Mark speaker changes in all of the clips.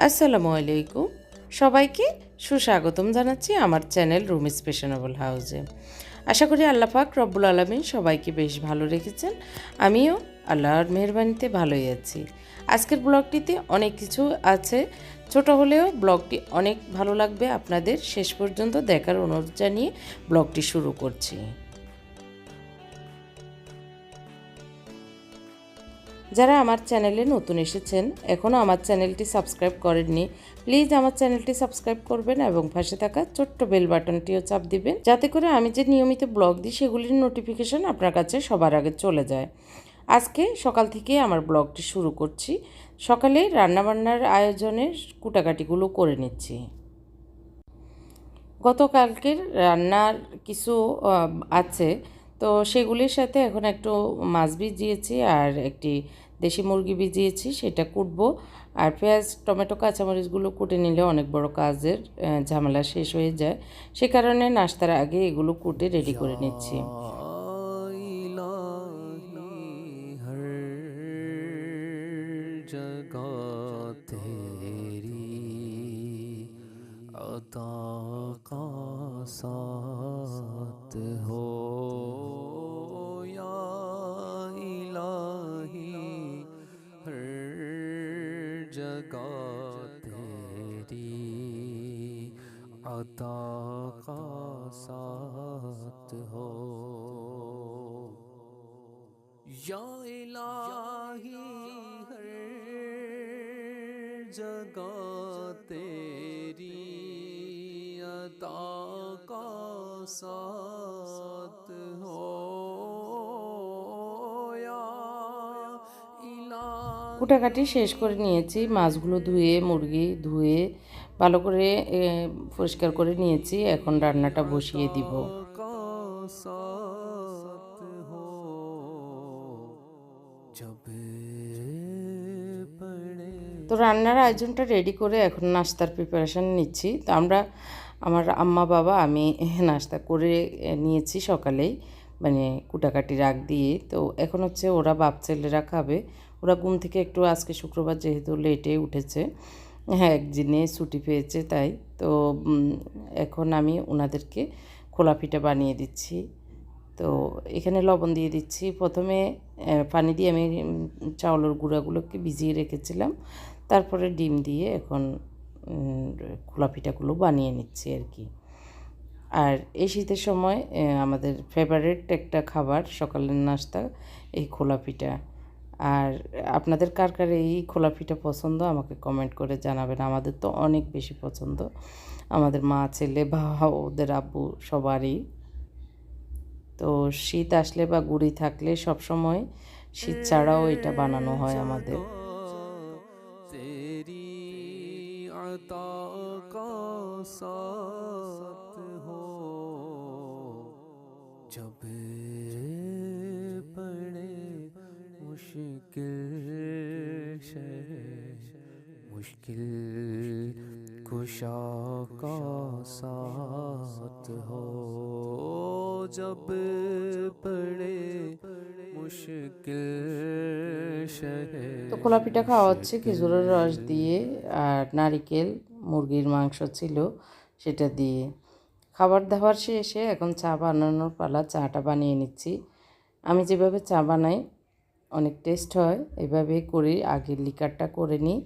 Speaker 1: আসসালামু আলাইকুম। সবাইকে সুস্বাগতম জানাচ্ছি আমার চ্যানেল রুমিস ফ্যাশনেবল হাউসে। আশা করি আল্লাহ পাক রব্বুল আলামিন সবাইকে বেশ ভালো রেখেছেন। আমিও আল্লাহর মেহেরবানিতে ভালোই আছি। আজকের ব্লগটিতে অনেক কিছু আছে, ছোট হলেও ব্লগটি অনেক ভালো লাগবে আপনাদের। শেষ পর্যন্ত দেখার অনুরোধ জানিয়ে ব্লগটি শুরু করছি। যারা আমার চ্যানেলে নতুন এসেছেন, এখনও আমার চ্যানেলটি সাবস্ক্রাইব করেননি, প্লিজ আমার চ্যানেলটি সাবস্ক্রাইব করবেন এবং পাশে থাকা ছোট্ট বেল বাটনটিও চাপ দিবেন, যাতে করে আমি যে নিয়মিত ব্লগ দিই সেগুলির নোটিফিকেশন আপনার কাছে সবার আগে চলে যায়। আজকে সকাল থেকে আমার ব্লগটি শুরু করছি। সকালে রান্নাবান্নার আয়োজনের কুটাকাটিগুলো করে নিচ্ছি। গতকালকের রান্নার কিছু আছে, তো সেগুলির সাথে এখন একটু মাছ ভিজিয়েছি আর একটি দেশি মুরগি ভিজিয়েছি, সেটা কুটবো। আর পেঁয়াজ টমেটো কাঁচামরিচগুলো কুটে নিলে অনেক বড় কাজের ঝামেলা শেষ হয়ে যায়, সে কারণে নাস্তার আগে এগুলো কুটে রেডি করে নিচ্ছি।
Speaker 2: अता का साथ हो या इलाही हर जगह तेरी अता का साथ हो या इलाही हर जगह तेरी अता का साथ हो या
Speaker 1: কুটাকাটি শেষ করে নিয়েছি, মাছগুলো ধুয়ে মুরগি ধুয়ে ভালো করে পরিষ্কার করে নিয়েছি। এখন রান্নাটা বসিয়ে দিব।
Speaker 2: का साथ हो जब पड़े
Speaker 1: তো রান্নার আয়োজনটা রেডি করে এখন নাস্তার প্রিপারেশান নিচ্ছি। তো আমার আম্মা বাবা আমি নাস্তা করে নিয়েছি সকালেই, মানে কুটাকাটি রাখ দিয়ে। তো এখন হচ্ছে ওরা বাপ ছেলেরা খাবে। ওরা ঘুম থেকে একটু, আজকে শুক্রবার যেহেতু লেটে উঠেছে, হ্যাঁ একদিনে ছুটি পেয়েছে তাই। তো এখন আমি ওনাদেরকে খোলা পিঠা বানিয়ে দিচ্ছি। তো এখানে লবণ দিয়ে দিচ্ছি। প্রথমে পানি দিয়ে আমি চাউলের গুঁড়াগুলোকে ভিজিয়ে রেখেছিলাম, তারপরে ডিম দিয়ে এখন খোলা পিঠাগুলো বানিয়ে নিচ্ছি আর কি। আর এই শীতের সময় আমাদের ফেভারিট একটা খাবার সকালের নাস্তা এই খোলা পিঠা। আর আপনাদের কার কার এই খোলা পিঠা পছন্দ আমাকে কমেন্ট করে জানাবেন। আমাদের তো অনেক বেশি পছন্দ, আমাদের মা ছেলে বা ওদের আব্বু সবারই। তো শীত আসলে বা গুড়ি থাকলে সবসময় শীত ছাড়াও এটা বানানো হয় আমাদের।
Speaker 2: तेरी अता का साथ हो जब पड़े मुश्किल से मुश्किल कुशा का साथ हो जब पड़े मुश्किल शहे
Speaker 1: তো খোলা পিঠা খাওয়া হচ্ছে খেজুরের রস দিয়ে আর নারিকেল, মুরগির মাংস ছিল সেটা দিয়ে। খাবার দাবার শেষে এখন চা বানানোর পালা। চাটা বানিয়ে নিচ্ছি। আমি যেভাবে চা বানাই অনেক টেস্ট হয়, এভাবেই করি। আগে লিকারটা করে নিই।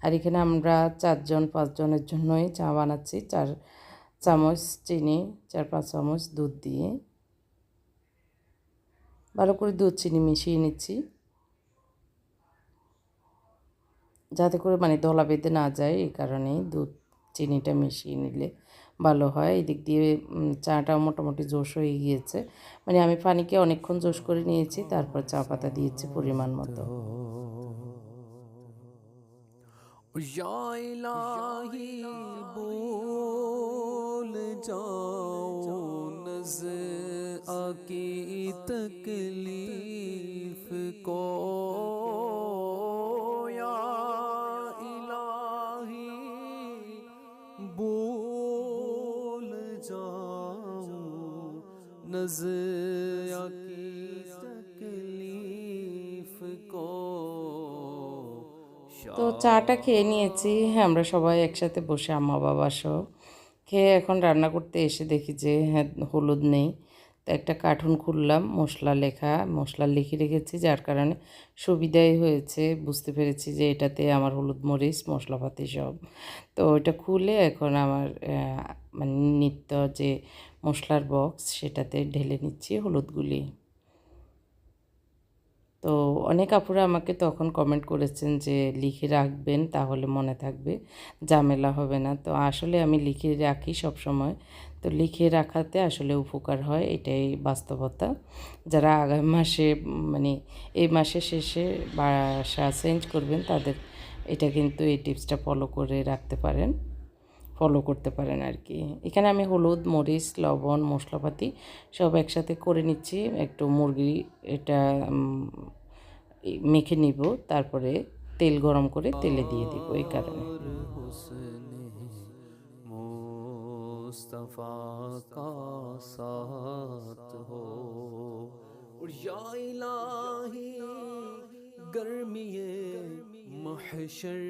Speaker 1: আর এখানে আমরা 4-5 জনের জন্যই চা বানাচ্ছি। 4 চামচ চিনি, 4-5 চামচ দুধ দিয়ে ভালো করে দুধ চিনি মিশিয়ে নিচ্ছি, যাতে করে মানে দলা বেঁধে না যায়। এই কারণেই দুধ চিনিটা মিশিয়ে নিলে ভালো হয়। এদিক দিয়ে চাটা মোটামুটি জোশ হয়ে গিয়েছে, মানে আমি পানিকে অনেকক্ষণ জোশ করে নিয়েছি, তারপর চা পাতা দিয়েছি পরিমাণ মতো।
Speaker 2: या इलाही बोल जाओ नज़ आकी तकलीफ को या इलाही बोल जाओ नज़ आकी तकलीफ को
Speaker 1: তো চাটা খেয়ে নিয়েছি, হ্যাঁ আমরা সবাই একসাথে বসে আম্মা বাবা সহ খেয়ে এখন রান্না করতে এসে দেখি যে হ্যাঁ হলুদ নেই। তো একটা কার্টুন খুললাম, মশলা লিখে রেখেছি, যার কারণে সুবিধাই হয়েছে, বুঝতে পেরেছি যে এটাতে আমার হলুদ মরিচ মশলাপাতি সব। তো ওইটা খুলে এখন আমার মানে নিত্য যে মশলার বক্স সেটাতে ঢেলে নিচ্ছি হলুদগুলি। তো অনেক আপুরা আমাকে তখন কমেন্ট করেছেন যে লিখে রাখবেন, তাহলে মনে থাকবে, ঝামেলা হবে না। তো আসলে আমি লিখে রাখি সব সময়। তো লিখে রাখাতে আসলে উপকার হয়, এটাই বাস্তবতা। যারা আগামী মাসে মানে এই মাসের শেষে বাসা চেঞ্জ করবেন, তাদের এটা কিন্তু এই টিপসটা ফলো করতে পারেন আর কি। এখানে আমি হলুদ মরিচ লবণ মশলাপাতি সব একসাথে করে নিচ্ছি, একটু মুরগি এটা মেখে নিব, তারপরে তেল গরম করে তেলে দিয়ে দিব এই কারণে।
Speaker 2: और हुस्न मुस्तफा का साथ हो और या इलाही गर्मिए महशर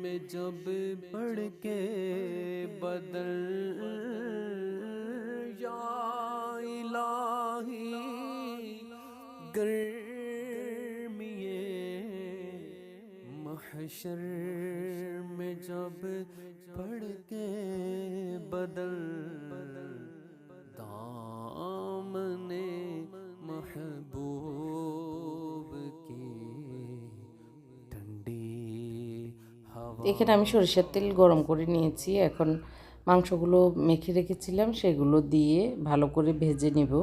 Speaker 2: में जब बढ़ के बदल या इलाही गर्मिए महशर में जब पड़ के बदल दामने महबूब की ठंडी हवा।
Speaker 1: এখানে আমি সরিষার তেল গরম করে নিয়েছি, এখন মাংসগুলো মেখে রেখেছিলাম সেগুলো দিয়ে ভালো করে ভেজে নিব।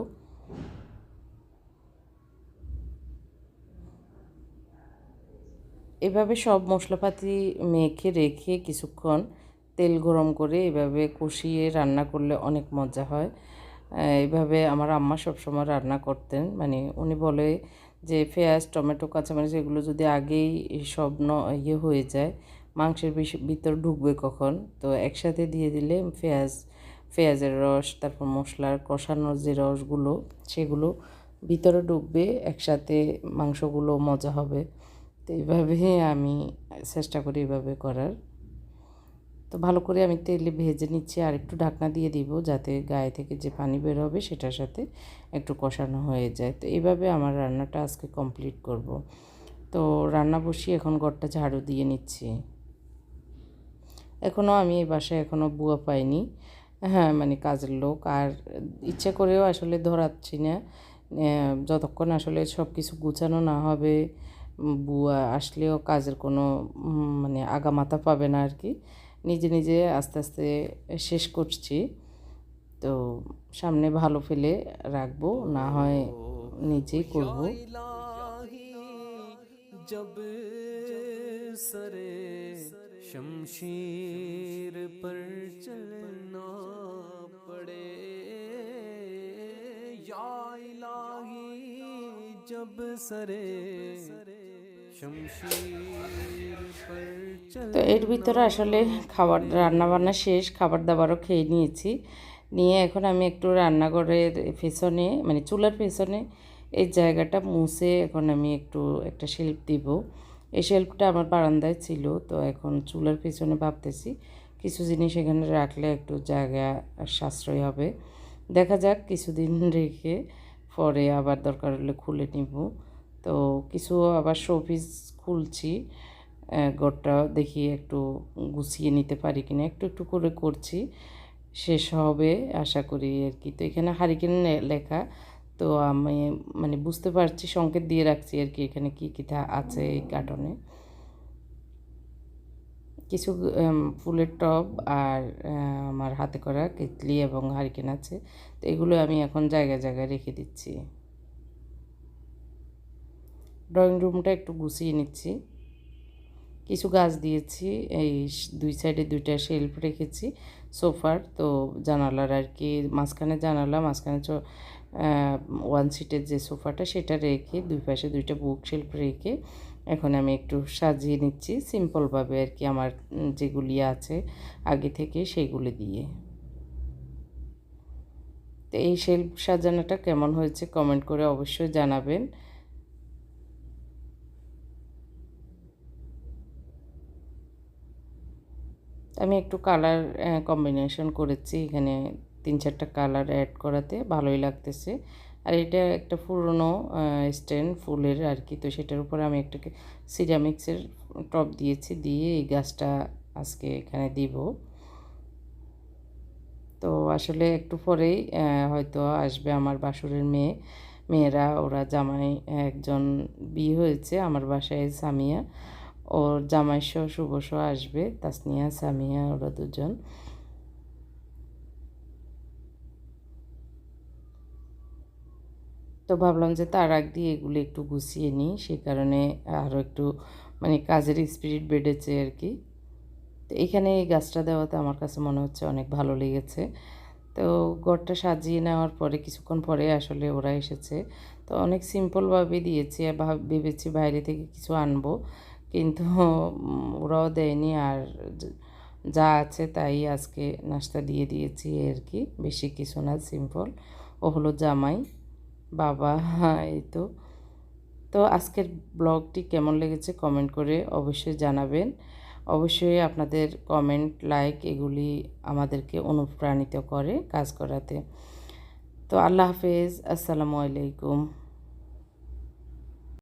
Speaker 1: এভাবে সব মশলাপাতি মেখে রেখে কিছুক্ষণ তেল গরম করে এভাবে কষিয়ে রান্না করলে অনেক মজা হয়। এইভাবে আমার আম্মা সবসময় রান্না করতেন, মানে উনি বলে যে পেঁয়াজ টমেটো কাঁচামরিচ এগুলো যদি আগেই সব ইয়ে হয়ে যায়, মাংসের ভিতর ঢুকবে কখন, তো একসাথে দিয়ে দিলে পেঁয়াজের রস তারপর মশলার কষানোর যে রসগুলো সেগুলো ভিতরে ঢুকবে, একসাথে মাংসগুলো মজা হবে। তো এইভাবে আমি চেষ্টা করি এভাবে করার। তো ভালো করে আমি তেলে ভেজে নিচ্ছি, আর একটু ঢাকনা দিয়ে দিব যাতে গায়ে থেকে যে পানি বের হবে সেটার সাথে একটু কষানো হয়ে যায়। তো এইভাবে আমার রান্নাটা আজকে কমপ্লিট করব। তো রান্না বসিয়ে এখন ঘরটা ঝাড়ু দিয়ে নিচ্ছি। এখনও আমি এই বাসায় এখনও বুয়া পাইনি, হ্যাঁ মানে কাজের লোক, আর ইচ্ছে করেও আসলে ধরাচ্ছি না। যতক্ষণ আসলে সব কিছু গুছানো না হবে, বুয়া আসলেও কাজের কোনো মানে আগামাথা পাবে না আর কি। নিজে নিজে আস্তে আস্তে শেষ করছি। তো সামনে ভালো ফেলে রাখবো, না হয় নিজেই করব।
Speaker 2: या इलाही जब सरे शमशीर पर चलना पड़े या इलाही जब सरे शमशीर पर
Speaker 1: তো এর ভিতরে আসলে খাবার রান্না বান্না শেষ, খাবার দাবারও খেয়ে নিয়েছি। নিয়ে এখন আমি একটু রান্নাঘরের পেছনে মানে চুলার পেছনে এই জায়গাটা মুছে এখন আমি একটা শেল্ফ দিব। এই শেল্ফটা আমার বারান্দায় ছিল, তো এখন চুলার পেছনে ভাবতেছি কিছু জিনিস এখানে রাখলে একটু জায়গা সাশ্রয় হবে। দেখা যাক কিছুদিন রেখে পরে আবার দরকার হলে খুলে নিব। তো কিছু আবার শোপিস খুলছি, ঘরটা দেখি একটু গুছিয়ে নিতে পারি কিনা, একটু একটু করে করছি, শেষ হবে আশা করি আর কি। তো এখানে হারিকেন লেখা, তো আমি মানে বুঝতে পারছি, সংকেত দিয়ে রাখছি আর কি এখানে কী কী আছে এই কার্টনে। কিছু ফুলের টব আর আমার হাতে করা কেতলি এবং হারিকেন আছে। তো এগুলো আমি এখন জায়গায় জায়গায় রেখে দিচ্ছি। ড্রয়িং রুমটা একটু গুছিয়ে নিচ্ছি। কিছু গাছ দিয়েছি, এই দুই সাইডে দুইটা শেলফ রেখেছি সোফার, তো জানালার আর কি মাঝখানে জানালা, মাঝখানে ওয়ান সিটের যে সোফাটা সেটা রেখে দুই পাশে দুইটা বুক শেলফ রেখে এখন আমি একটু সাজিয়ে নিচ্ছি সিম্পলভাবে আর কি, আমার যেগুলি আছে আগে থেকে সেগুলি দিয়ে। তো এই শেলফ সাজানোটা কেমন হয়েছে কমেন্ট করে অবশ্যই জানাবেন। আমি একটু কালার কম্বিনেশন করেছি এখানে 3-4টা কালার অ্যাড করাতে ভালোই লাগতেছে। আর এটা একটা পুরনো স্ট্যান্ড ফুলের আর কি, তো সেটার উপরে আমি একটা সিরামিক্সের টব দিয়েছি, দিয়ে এই গাছটা আজকে এখানে দিব। তো আসলে একটু পরেই হয়তো আসবে আমার বাসুরের মেয়েরা, ওরা জামাই একজন বিয়ে হয়েছে আমার বাসায়, সামিয়া ওর জামাই সহ শুভ সহ আসবে, তাসনিয়া সামিয়া ওরা দুজন। তো ভাবলাম যে তার আগ দিয়ে এগুলো একটু গুছিয়ে নিই, সেই কারণে আরও একটু মানে কাজের স্পিরিট বেড়েছে আর কি। তো এখানে এই গাছটা দেওয়াতে আমার কাছে মনে হচ্ছে অনেক ভালো লেগেছে। তো ঘরটা সাজিয়ে নেওয়ার পরে কিছুক্ষণ পরে আসলে ওরা এসেছে। তো অনেক সিম্পলভাবে দিয়েছি, ভেবেছি বাইরে থেকে কিছু আনবো, কিন্তু ওরাও দেয়নি। আর যা আছে তাই আজকে নাস্তা দিয়ে দিয়েছি আর কি, বেশি কিছু না, সিম্পল। ও হলো জামাই, বাবা, হ্যাঁ এই তো। তো আজকের ব্লগটি কেমন লেগেছে কমেন্ট করে অবশ্যই জানাবেন। অবশ্যই আপনাদের কমেন্ট, লাইক এগুলি আমাদেরকে অনুপ্রাণিত করে কাজ করাতে। তো আল্লাহ হাফেজ, আসসালামু আলাইকুম।